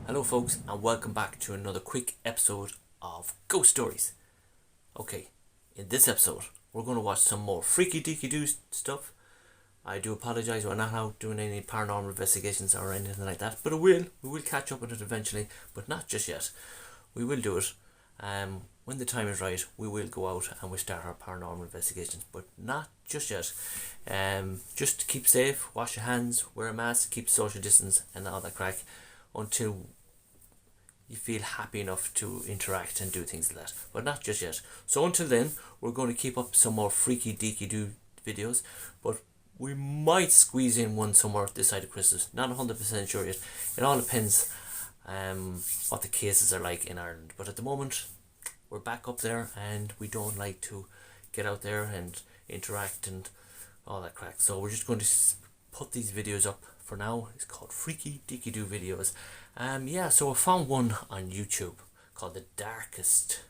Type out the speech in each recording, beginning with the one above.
Hello folks, and welcome back to another quick episode of Ghost Stories. Okay, in this episode we're going to watch some more freaky deaky doo stuff. I do apologise, we're not out doing any paranormal investigations or anything like that, but we will catch up with it eventually, but not just yet. We will do it. When the time is right, we will go out and we start our paranormal investigations, but not just yet. Just to keep safe, wash your hands, wear a mask, keep social distance and all that crack until you feel happy enough to interact and do things like that, but not just yet. So until then, we're going to keep up some more freaky deaky doo videos, but we might squeeze in one somewhere this side of Christmas. Not 100% sure yet. It all depends what the cases are like in Ireland, but at the moment we're back up there and we don't like to get out there and interact and all that crack, so we're just going to put these videos up for now. It's called freaky deaky doo videos. So I found one on YouTube called The Darkest.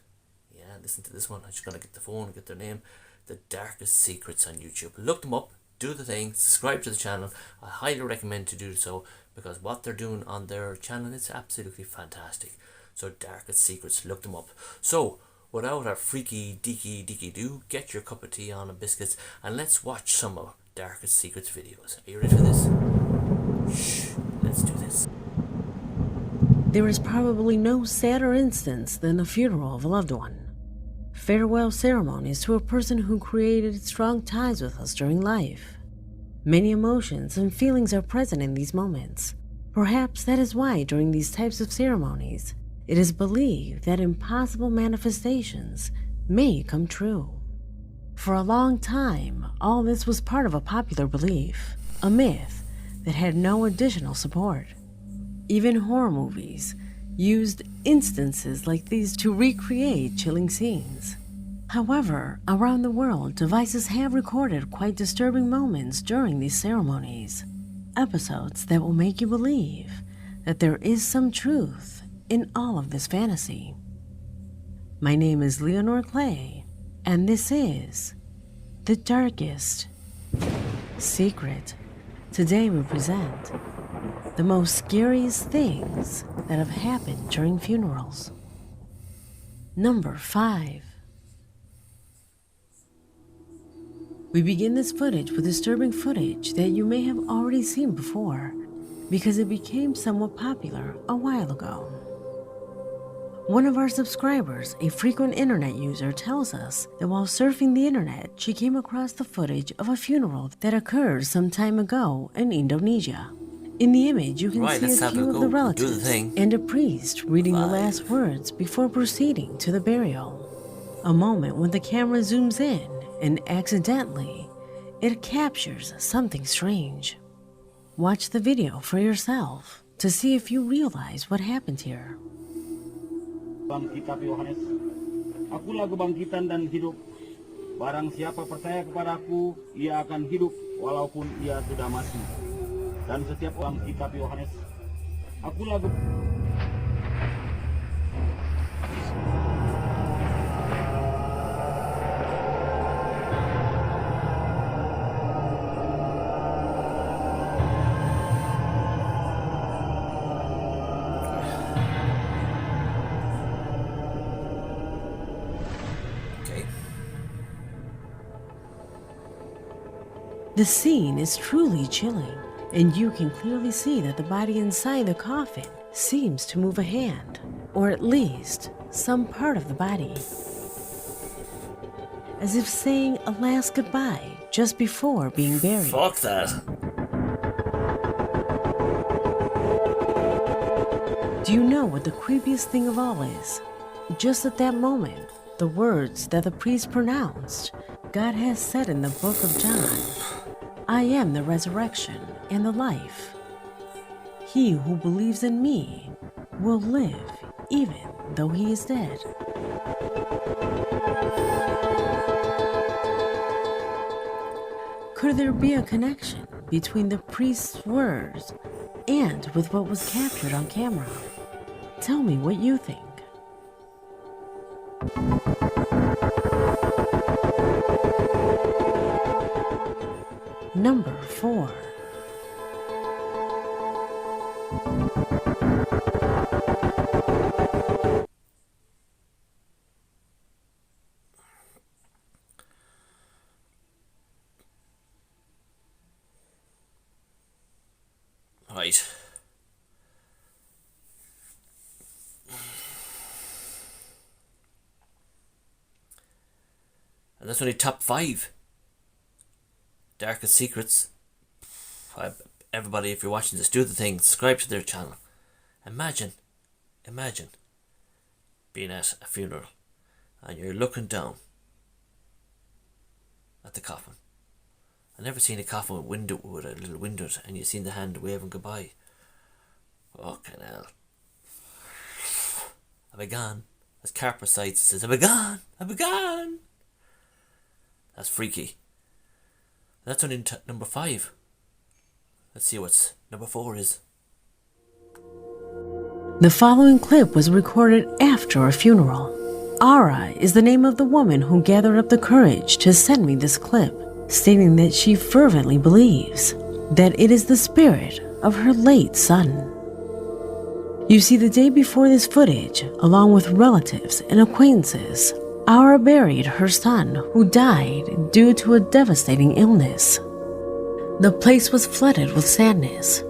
Yeah, listen to this one. I'm just gonna get the phone and get their name. The Darkest Secrets on YouTube. Look them up, do the thing, subscribe to the channel. I highly recommend to do so because what they're doing on their channel is absolutely fantastic. So Darkest Secrets, look them up. So without our freaky deaky doo, get your cup of tea on and biscuits and let's watch some of Darkest Secrets videos. Are you ready for this? Shh, let's do this. There is probably no sadder instance than the funeral of a loved one. Farewell ceremonies to a person who created strong ties with us during life. Many emotions and feelings are present in these moments. Perhaps that is why during these types of ceremonies, it is believed that impossible manifestations may come true. For a long time, all this was part of a popular belief, a myth that had no additional support. Even horror movies used instances like these to recreate chilling scenes. However, around the world, devices have recorded quite disturbing moments during these ceremonies. Episodes that will make you believe that there is some truth in all of this fantasy. My name is Leonore Clay, and this is The Darkest Secret. Today we present the most scariest things that have happened during funerals. Number 5. We begin this footage with disturbing footage that you may have already seen before because it became somewhat popular a while ago. One of our subscribers, a frequent internet user, tells us that while surfing the internet, she came across the footage of a funeral that occurred some time ago in Indonesia. In the image, you can see a few of the relatives and a priest reading the last words before proceeding to the burial. A moment when the camera zooms in and accidentally, it captures something strange. Watch the video for yourself to see if you realize what happened here. Dalam kitab Yohanes, akulah kebangkitan dan hidup. Barang siapa percaya kepadaku, ia akan hidup walaupun ia sudah mati. Dan setiap orang kitab Yohanes, akulah The scene is truly chilling, and you can clearly see that the body inside the coffin seems to move a hand, or at least some part of the body, as if saying a last goodbye just before being buried. Fuck that. Do you know what the creepiest thing of all is? Just at that moment, the words that the priest pronounced, God has said in the book of John, I am the resurrection and the life. He who believes in me will live even though he is dead. Could there be a connection between the priest's words and with what was captured on camera? Tell me what you think. Number 4. Right. And that's only top 5. Darkest Secrets. Everybody, if you're watching this, do the thing. Subscribe to their channel. Imagine being at a funeral and you're looking down at the coffin. I've never seen a coffin with a little window, and you've seen the hand waving goodbye. Fucking hell. I'll be gone. As Carper Sides says, I'll be gone. I'll be gone. That's freaky. That's only number 5. Let's see what's number 4 is. The following clip was recorded after a funeral. Ara is the name of the woman who gathered up the courage to send me this clip, stating that she fervently believes that it is the spirit of her late son. You see, the day before this footage, along with relatives and acquaintances, Ara buried her son, who died due to a devastating illness. The place was flooded with sadness.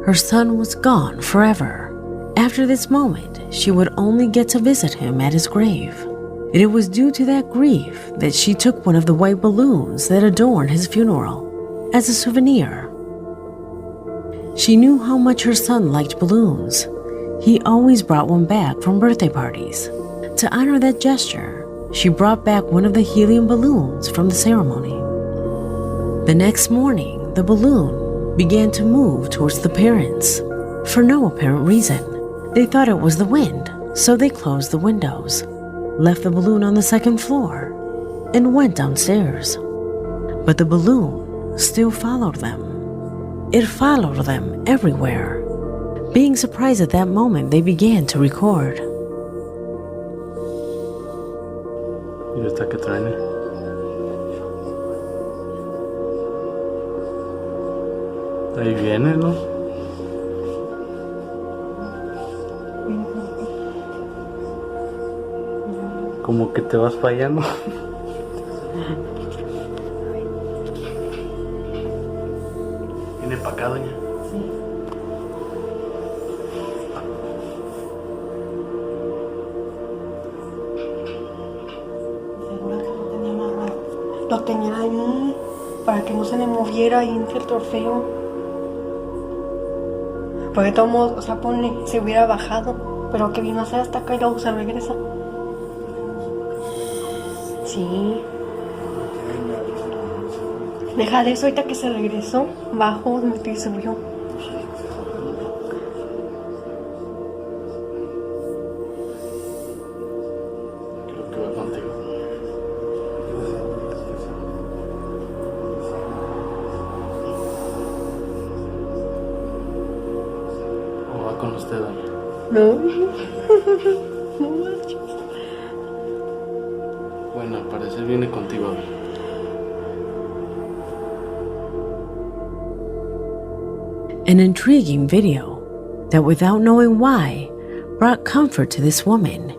Her son was gone forever. After this moment, she would only get to visit him at his grave. And it was due to that grief that she took one of the white balloons that adorned his funeral as a souvenir. She knew how much her son liked balloons. He always brought one back from birthday parties. To honor that gesture, she brought back one of the helium balloons from the ceremony. The next morning, the balloon began to move towards the parents. For no apparent reason. They thought it was the wind, so they closed the windows, left the balloon on the second floor, and went downstairs. But the balloon still followed them. It followed them everywhere. Being surprised at that moment, they began to record. ¿Y esta que traen? Ahí viene, ¿no? Como que te vas fallando. Viene para acá, doña. Lo tenía ahí para que no se le moviera ahí entre el trofeo. Porque de todos modos, o sea, ponle, se hubiera bajado, pero que vino a hacer hasta acá y luego se regresa. Sí. Deja de eso, ahorita que se regresó, bajó, metió y subió. Creo que va contigo. ¿O va con usted, doña? No. No manches. Bueno, al parecer viene contigo, doña. An intriguing video that, without knowing why, brought comfort to this woman,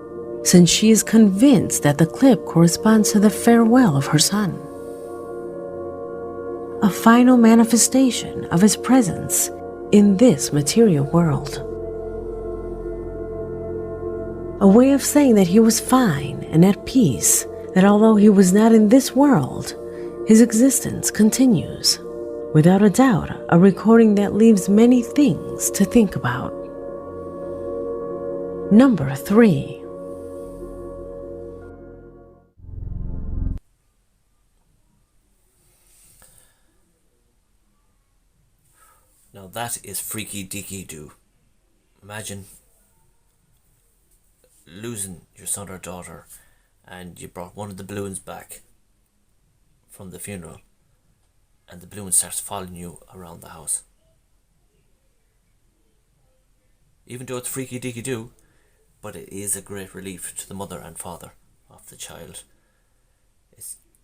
since she is convinced that the clip corresponds to the farewell of her son. A final manifestation of his presence in this material world. A way of saying that he was fine and at peace, that although he was not in this world, his existence continues. Without a doubt, a recording that leaves many things to think about. Number 3. Now that is freaky deaky do. Imagine losing your son or daughter and you brought one of the balloons back from the funeral and the balloon starts following you around the house. Even though it's freaky deaky do, but it is a great relief to the mother and father of the child.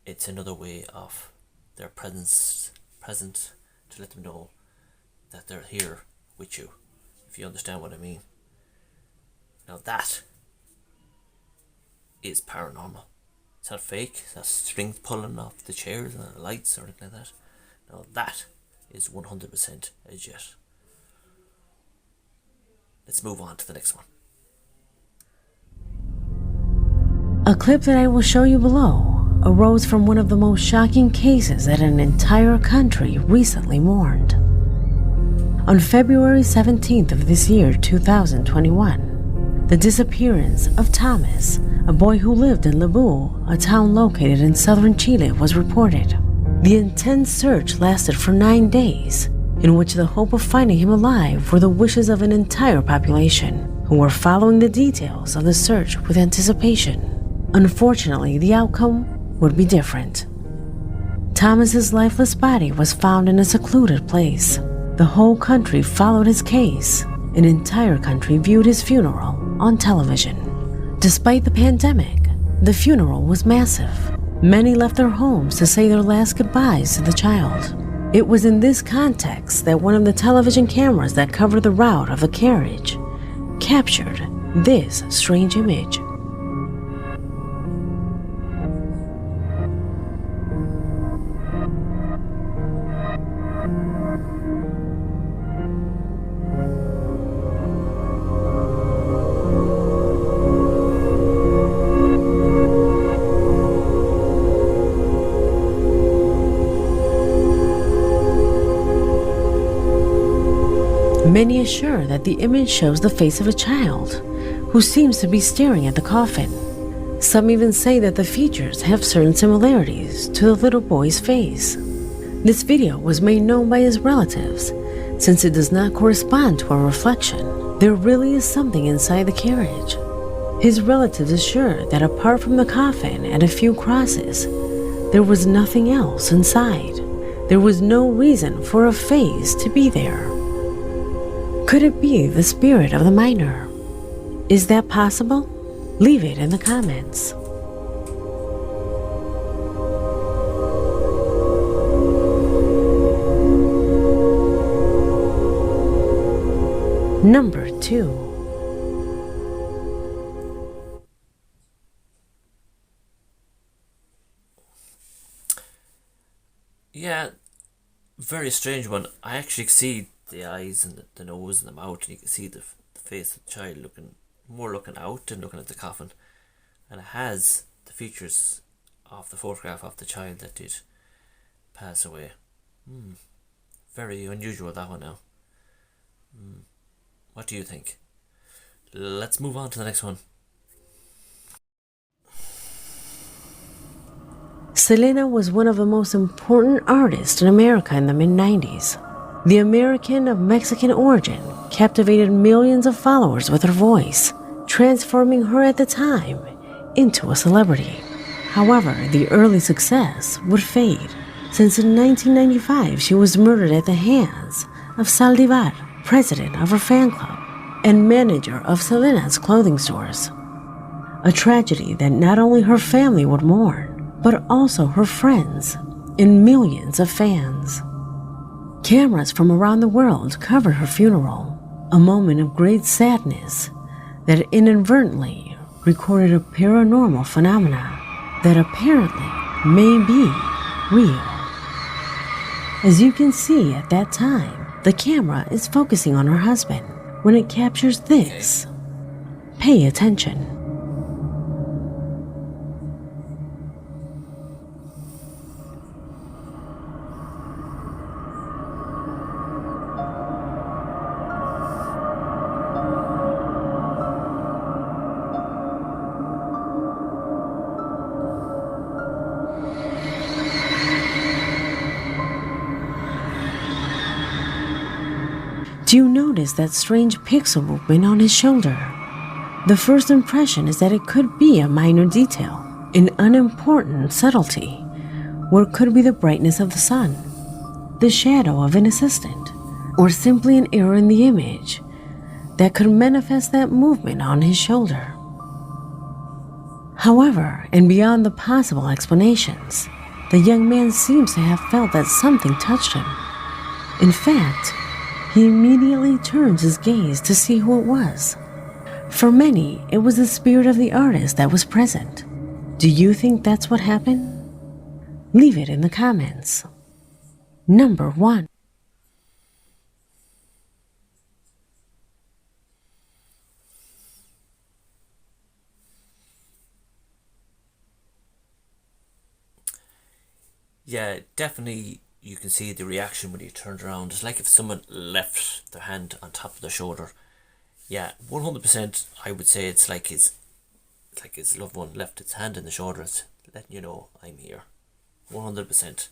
It's another way of their present to let them know that they're here with you, if you understand what I mean. Now that is paranormal. It's not fake. It's not strings pulling off the chairs and the lights or anything like that. No, that is 100% legit. let's move on to the next one. A clip that I will show you below arose from one of the most shocking cases that an entire country recently mourned. On February 17th of this year, 2021, the disappearance of Thomas, a boy who lived in Lebu, a town located in southern Chile, was reported. The intense search lasted for 9 days, in which the hope of finding him alive were the wishes of an entire population, who were following the details of the search with anticipation. Unfortunately, the outcome would be different. Thomas's lifeless body was found in a secluded place. The whole country followed his case. An entire country viewed his funeral on television. Despite the pandemic, the funeral was massive. Many left their homes to say their last goodbyes to the child. It was in this context that one of the television cameras that covered the route of the carriage captured this strange image. Many assure that the image shows the face of a child who seems to be staring at the coffin. Some even say that the features have certain similarities to the little boy's face. This video was made known by his relatives. Since it does not correspond to a reflection, there really is something inside the carriage. His relatives assure that apart from the coffin and a few crosses, there was nothing else inside. There was no reason for a face to be there. Could it be the spirit of the minor? Is that possible? Leave it in the comments. Number 2. Yeah, very strange one. I actually see the eyes and the nose and the mouth, and you can see the face of the child looking out than looking at the coffin, and it has the features of the photograph of the child that did pass away. Very unusual, that one now. What do you think? Let's move on to the next one. Selena was one of the most important artists in America in the mid-90s. The American of Mexican origin captivated millions of followers with her voice, transforming her at the time into a celebrity. However, the early success would fade, since in 1995 she was murdered at the hands of Saldivar, president of her fan club and manager of Selena's clothing stores. A tragedy that not only her family would mourn, but also her friends and millions of fans. Cameras from around the world covered her funeral, a moment of great sadness that inadvertently recorded a paranormal phenomena that apparently may be real. As you can see at that time, the camera is focusing on her husband when it captures this. Pay attention. Do you notice that strange pixel movement on his shoulder? The first impression is that it could be a minor detail, an unimportant subtlety, or it could be the brightness of the sun, the shadow of an assistant, or simply an error in the image that could manifest that movement on his shoulder. However, and beyond the possible explanations, the young man seems to have felt that something touched him. In fact, he immediately turns his gaze to see who it was. For many, it was the spirit of the artist that was present. Do you think that's what happened? Leave it in the comments. Number 1. Yeah, definitely you can see the reaction when he turned around. It's like if someone left their hand on top of their shoulder. Yeah, 100% I would say it's like his loved one left its hand in the shoulder. It's letting you know I'm here. 100%.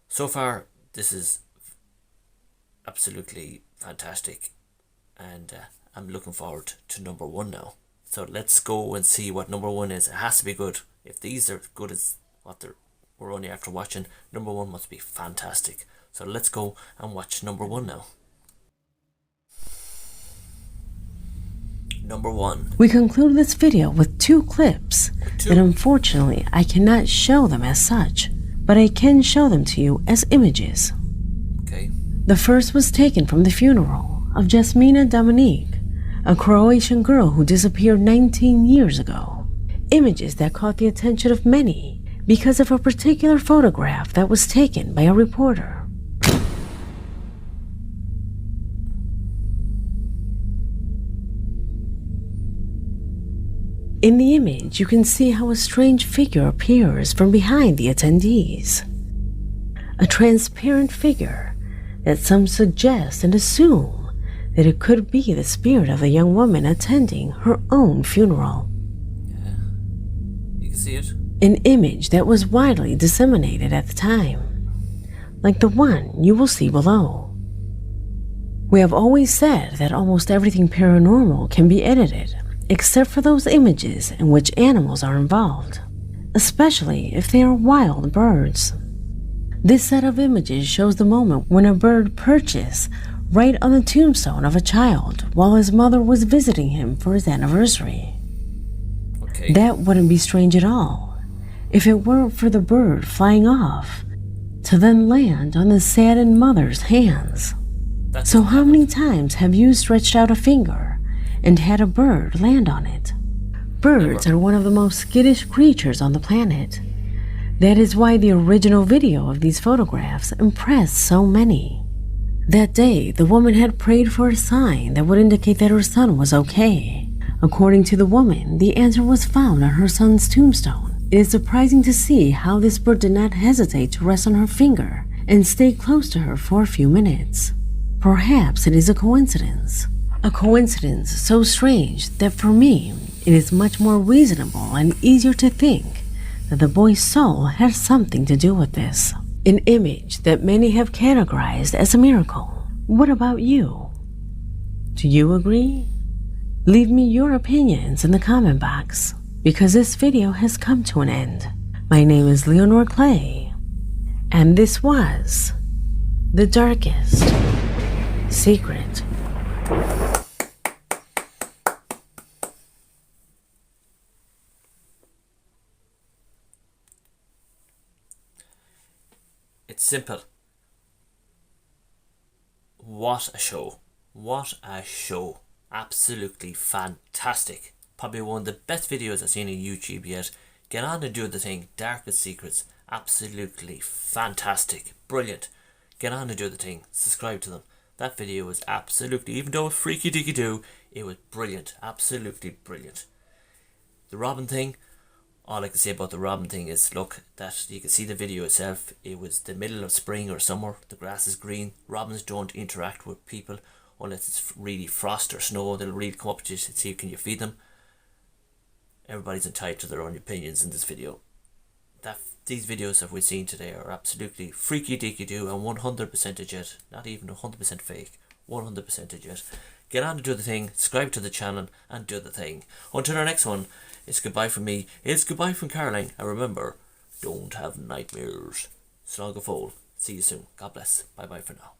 So far, this is absolutely fantastic. And I'm looking forward to number 1 now. So let's go and see what number 1 is. It has to be good. If these are good as what we're only after watching, number 1 must be fantastic. So let's go and watch number 1 now. Number 1. We conclude this video with 2 clips that unfortunately I cannot show them as such, but I can show them to you as images. Okay. The first was taken from the funeral of Jasmina Dominique, a Croatian girl who disappeared 19 years ago. Images that caught the attention of many because of a particular photograph that was taken by a reporter. In the image, you can see how a strange figure appears from behind the attendees. A transparent figure that some suggest and assume that it could be the spirit of a young woman attending her own funeral. Yeah. You can see it. An image that was widely disseminated at the time, like the one you will see below. We have always said that almost everything paranormal can be edited, except for those images in which animals are involved, especially if they are wild birds. This set of images shows the moment when a bird perches right on the tombstone of a child while his mother was visiting him for his anniversary. Okay. That wouldn't be strange at all if it weren't for the bird flying off to then land on the saddened mother's hands. So how many times have you stretched out a finger and had a bird land on it? Birds are one of the most skittish creatures on the planet. That is why the original video of these photographs impressed so many. That day, the woman had prayed for a sign that would indicate that her son was okay. According to the woman, the answer was found on her son's tombstone. It is surprising to see how this bird did not hesitate to rest on her finger and stay close to her for a few minutes. Perhaps it is a coincidence. A coincidence so strange that for me, it is much more reasonable and easier to think that the boy's soul has something to do with this. An image that many have categorized as a miracle. What about you? Do you agree? Leave me your opinions in the comment box, because this video has come to an end. My name is Leonor Clay, and this was The Darkest Secret. It's simple. What a show. What a show. Absolutely fantastic. Probably one of the best videos I've seen on YouTube yet. Get on and do the thing. Darkest Secrets. Absolutely fantastic. Brilliant. Get on and do the thing. Subscribe to them. That video was absolutely, even though freaky deaky do, it was brilliant. Absolutely brilliant. The Robin thing. All I can say about the robin thing is, look, that you can see the video itself. It was the middle of spring or summer. The grass is green. Robins don't interact with people unless it's really frost or snow. They'll really come up to you and see, can you feed them? Everybody's entitled to their own opinions in this video. These videos that we've seen today are absolutely freaky deaky do and 100% legit. Not even 100% fake. 100% legit. Get on to do the thing. Subscribe to the channel and do the thing. Until our next one. It's goodbye from me. It's goodbye from Caroline. And remember, don't have nightmares. Slog a foal. See you soon. God bless. Bye bye for now.